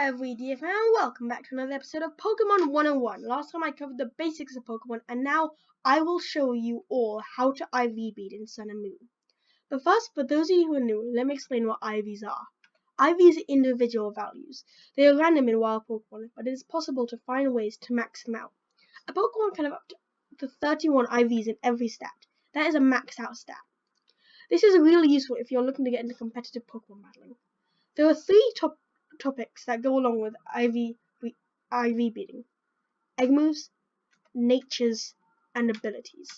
every dear fan, and welcome back to another episode of Pokemon 101. Last time I covered the basics of Pokemon, and now I will show you all how to IV beat in Sun and Moon. But first, for those of you who are new, let me explain what IVs are. IVs are individual values. They are random in wild Pokemon, but it is possible to find ways to max them out. A Pokemon can have up to 31 IVs in every stat. That is a maxed out stat. This is really useful if you're looking to get into competitive Pokemon battling. There are three topics that go along with IV beating: egg moves, natures, and abilities.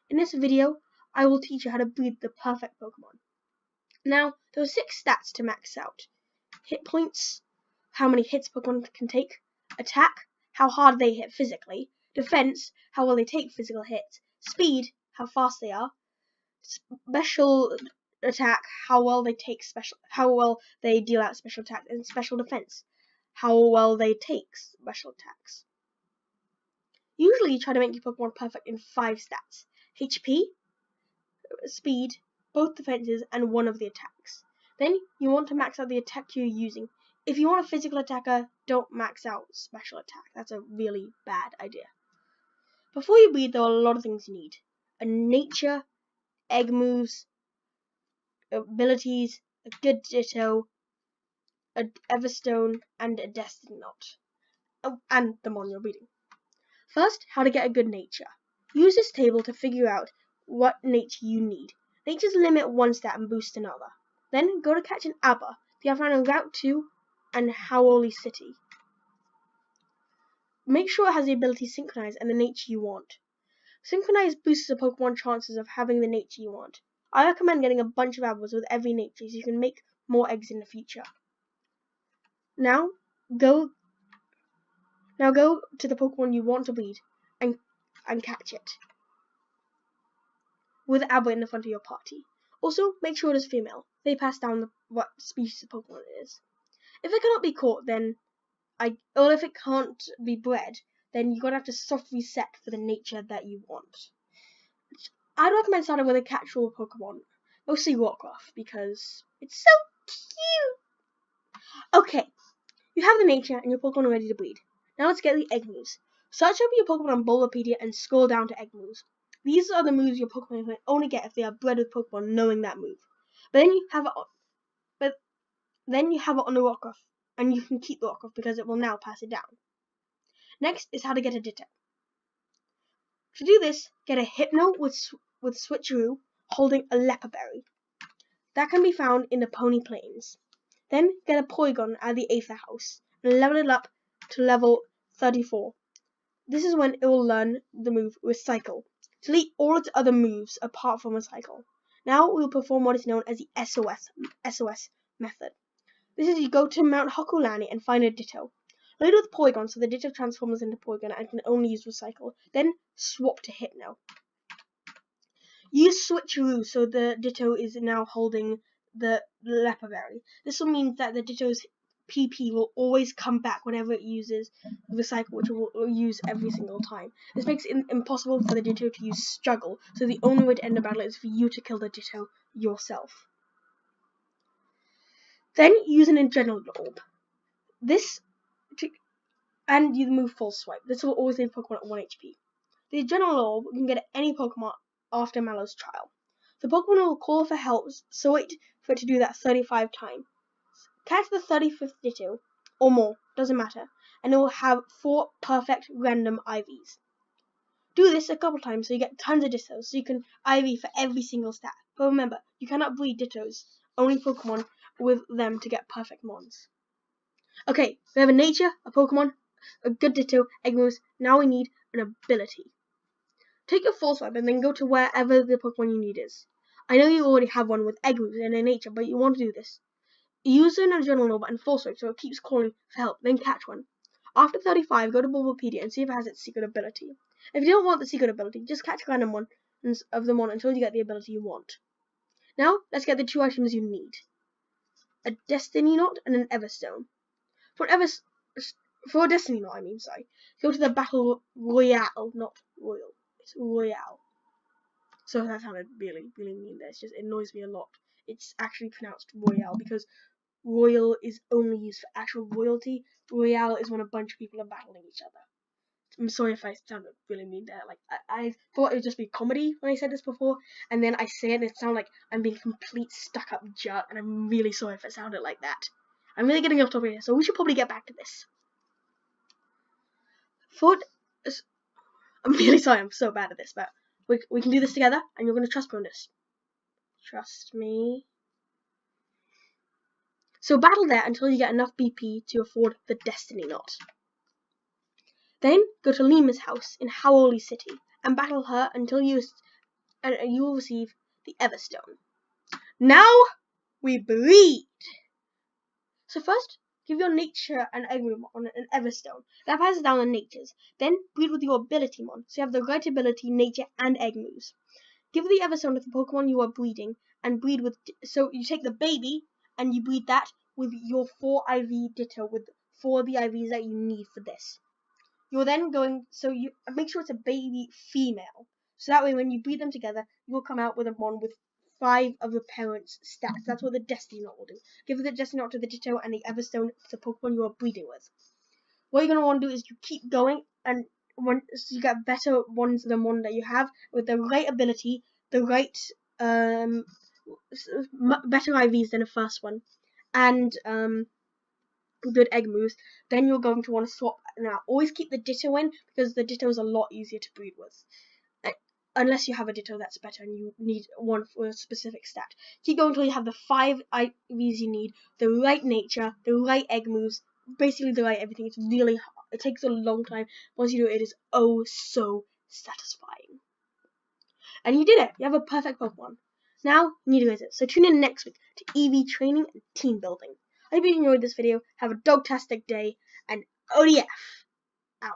In this video, I will teach you how to breed the perfect Pokemon. Now, there are 6 stats to max out: hit points, how many hits Pokemon can take; attack, how hard they hit physically; defense, how well they take physical hits; speed, how fast they are; special attack, how well they deal out special attacks; and special defense, how well they take special attacks. Usually you try to make your Pokemon perfect in 5 stats: HP, speed, both defenses, and one of the attacks. Then you want to max out the attack you're using. If you want a physical attacker, don't max out special attack. That's a really bad idea. Before you breed, there are a lot of things you need: a nature, egg moves, abilities, a good Ditto, a Everstone, and a Destiny Knot. Oh, and the mon you're breeding. First, how to get a good nature. Use this table to figure out what nature you need. Natures limit one stat and boost another. Then go to catch an Aber. They are found in Route 2 and Howley City. Make sure it has the ability Synchronize and the nature you want. Synchronize boosts a Pokemon chances of having the nature you want. I recommend getting a bunch of Abers with every nature so you can make more eggs in the future. Now go to the Pokemon you want to breed and catch it with Aber in the front of your party. Also, make sure it is female. They pass down what species of Pokemon it is. If it cannot be caught, or if it can't be bred, then you're gonna have to soft reset for the nature that you want. I'd recommend starting with a catch-all Pokemon, mostly Rockruff, because it's so cute. Okay, you have the nature and your Pokemon are ready to breed. Now let's get the egg moves. Search up your Pokemon on Bulbapedia and scroll down to egg moves. These are the moves your Pokemon can only get if they are bred with Pokemon knowing that move. But then you have it on the Rockruff, and you can keep the Rockruff because it will now pass it down. Next is how to get a Ditto. To do this, get a Hypno with Switcheroo holding a Leppa Berry. That can be found in the Pony Plains. Then get a Porygon at the Aether House and level it up to level 34. This is when it will learn the move Recycle. Delete all its other moves apart from Recycle. Now we will perform what is known as the SOS method. This is you go to Mount Hokulani and find a Ditto. Load with Porygon so the Ditto transforms into Porygon and can only use Recycle. Then swap to Hypno. Use Switcheroo so the Ditto is now holding the Leppa Berry. This will mean that the Ditto's PP will always come back whenever it uses Recycle, which it will use every single time. This makes it impossible for the Ditto to use Struggle, so the only way to end the battle is for you to kill the Ditto yourself. Then use an Adrenaline Orb. And you move Full Swipe. This will always leave Pokemon at 1 HP. The Adrenaline Orb you can get at any Pokemon after Mallow's trial. The Pokemon will call for help, so wait for it to do that 35 times. Catch the 35th Ditto, or more, doesn't matter, and it will have 4 perfect random IVs. Do this a couple times so you get tons of Dittos, so you can IV for every single stat. But remember, you cannot breed Dittos, only Pokemon with them to get perfect mons. Okay, we have a nature, a Pokemon, a good Ditto, egg moves. Now we need an ability. Take your Full Swipe and then go to wherever the Pokemon you need is. I know you already have one with egg moves and a nature, but you want to do this. Use an Adrenaline Orb and Full Swipe so it keeps calling for help, then catch one. After 35, go to Bulbapedia and see if it has its secret ability. If you don't want the secret ability, just catch random ones of them on until you get the ability you want. Now, let's get the 2 items you need: a Destiny Knot and an Everstone. For a Destiny Knot, go to the Battle Royale, not Royal. It's Royale. So that sounded really, really mean there. It annoys me a lot. It's actually pronounced Royale because Royal is only used for actual royalty. Royale is when a bunch of people are battling each other. I'm sorry if I sounded really mean there. Like, I thought it would just be comedy when I said this before, and then I say it and it sounded like I'm being a complete stuck-up jerk, and I'm really sorry if it sounded like that. I'm really getting off topic here, so we should probably get back to this. I'm really sorry, I'm so bad at this, but we can do this together, and you're going to trust me on this. Trust me. So battle there until you get enough BP to afford the Destiny Knot. Then go to Lima's house in Howley City and battle her until you will receive the Everstone. Now we breed. So first, give your nature and egg move on an Everstone. That passes down the natures. Then breed with your ability mon, so you have the right ability, nature, and egg moves. Give the Everstone to the Pokemon you are breeding, and breed with. So you take the baby and you breed that with your 4 IV Ditto with 4 of the IVs that you need for this. You're then going, so you make sure it's a baby female. So that way when you breed them together, you'll come out with a mon with 5 of the parents' stats. That's what the Destiny Knot will do. Give the Destiny Knot to the Ditto and the Everstone to the Pokemon you are breeding with. What you're going to want to do is you keep going, and so you get better ones than one that you have, with the right ability, the right, better IVs than the first one, and, good egg moves. Then you're going to want to swap. Now, always keep the Ditto in, because the Ditto is a lot easier to breed with. Unless you have a Ditto that's better and you need one for a specific stat. Keep going until you have the 5 IVs you need, the right nature, the right egg moves, basically the right everything. It's really hard. It takes a long time. Once you do it, it is oh so satisfying. And you did it. You have a perfect Pokemon. Now, you need to visit. So tune in next week to EV training and team building. I hope you enjoyed this video. Have a dogtastic day, and ODF out.